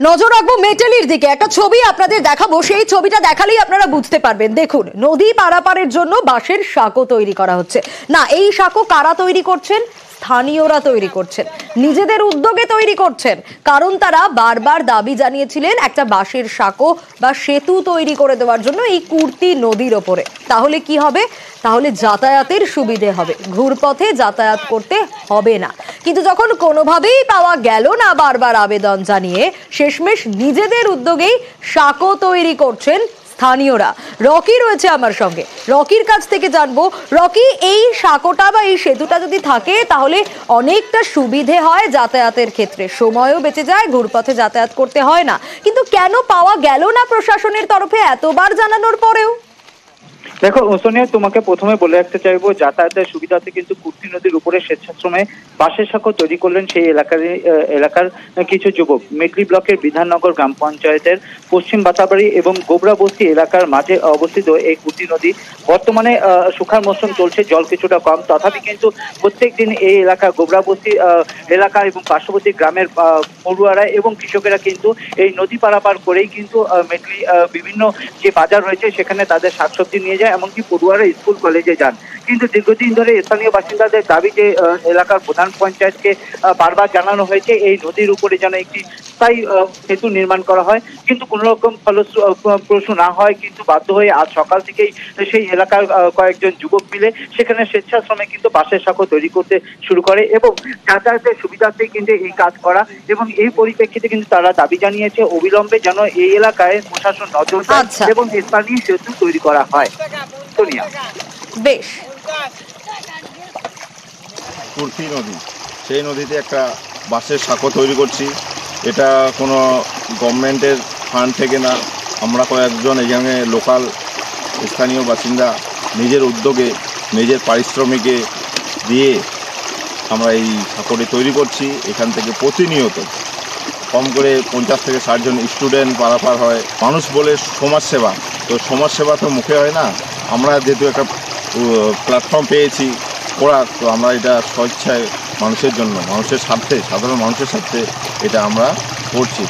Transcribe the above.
নজর রাখবো মেটেলির দিকে। একটা ছবি আপনাদের দেখাবো, সেই ছবিটা দেখালেই আপনারা বুঝতে পারবেন। দেখুন, নদী পারাপারের জন্য বাঁশের সাঁকো তৈরি করা হচ্ছে। না, এই সাঁকো কারা তৈরি করছেন? স্থানীয়রা তৈরি করছেন, নিজেদের উদ্যোগে তৈরি করছেন। কারণ তারা বারবার দাবি জানিয়েছিলেন একটা বাঁশের সাঁকো বা সেতু তৈরি করে দেওয়ার জন্য এই কুর্তি নদীর ওপরে। তাহলে কি হবে? তাহলে যাতায়াতের সুবিধে হবে, ঘুরপথে যাতায়াত করতে হবে না। কিন্তু যখন কোনোভাবেই পাওয়া গেল না বারবার আবেদন জানিয়ে, শেষমেশ নিজেদের উদ্যোগেই সাঁকো তৈরি করছেন স্থানীয়রা। রকি রয়েছে আমার সঙ্গে, রকির কাছ থেকে জানবো। রকি, এই সাঁকোটা বা এই সেতুটা যদি থাকে তাহলে অনেকটা সুবিধে হয় যাতায়াতের ক্ষেত্রে, সময়ও বেঁচে যায়, ঘুরপথে যাতায়াত করতে হয় না। কিন্তু কেন পাওয়া গেল না প্রশাসনের তরফে এতবার জানানোর পরেও? দেখো সোনিয়া, তোমাকে প্রথমে বলে রাখতে চাইবো, যাতায়াতের সুবিধাতে কিন্তু কুর্তি নদীর উপরে স্বেচ্ছাশ্রমে বাঁশের সাঁকো তৈরি করলেন সেই এলাকার কিছু যুবক। মেটলি ব্লকের বিধাননগর গ্রাম পঞ্চায়েতের পশ্চিম বাতাবাড়ি এবং গোবরাবস্তি এলাকার মাঝে অবস্থিত এই কুর্তি নদী বর্তমানে শুকার মৌসুম চলছে, জল কিছুটা কম, তথাপি কিন্তু প্রত্যেক দিন এই এলাকা গোবরাবস্তি এলাকা এবং পার্শ্ববর্তী গ্রামের পড়ুয়ারা এবং কৃষকেরা কিন্তু এই নদী পারাপার করেই কিন্তু মেটলি বিভিন্ন যে বাজার রয়েছে সেখানে তাদের শাকসবজি নিয়ে যায়, এমনকি পড়ুয়ারা স্কুল কলেজে যান। কিন্তু দীর্ঘদিন ধরে স্থানীয় বাসিন্দাদের দাবি যে এলাকার প্রধান পঞ্চায়েতকে বারবার জানানো হয়েছে এই নদীর উপরে যেন একটি স্থায়ী সেতু নির্মাণ করা হয়, কিন্তু কোনো রকম ফলপ্রসূ না হয়। কিন্তু বাধ্য হয়ে আজ সকাল থেকেই সেই এলাকার কয়েকজন যুবক মিলে সেখানে স্বেচ্ছাশ্রমে কিন্তু বাঁশের সাঁকো তৈরি করতে শুরু করে এবং যাতায়াতের সুবিধার্থে কিন্তু এই কাজ করা। এবং এই পরিপ্রেক্ষিতে কিন্তু তারা দাবি জানিয়েছে অবিলম্বে যেন এই এলাকায় প্রশাসন নজর দেয় এবং স্থানীয় সেতু তৈরি করা হয়। সোনিয়া, বেশ। কুর্তি নদী, সেই নদীতে একটা বাঁশের সাঁকো তৈরি করছি। এটা কোনো গভর্নমেন্টের ফান্ড থেকে না, আমরা কয়েকজন এখানে লোকাল স্থানীয় বাসিন্দা নিজের উদ্যোগে নিজের পারিশ্রমিকে দিয়ে আমরা এই সাঁকোটি তৈরি করছি। এখান থেকে প্রতিনিয়ত কম করে 50 থেকে 60 জন স্টুডেন্ট পারাপার হয়। মানুষ বলে সমাজসেবা, তো সমাজসেবা তো মুখে হয় না। আমরা যেহেতু একটা প্ল্যাটফর্ম পেয়েছি করার, তো আমরা এটা স্বেচ্ছায় মানুষের জন্য, মানুষের স্বার্থে, সাধারণ মানুষের স্বার্থে এটা আমরা করছি।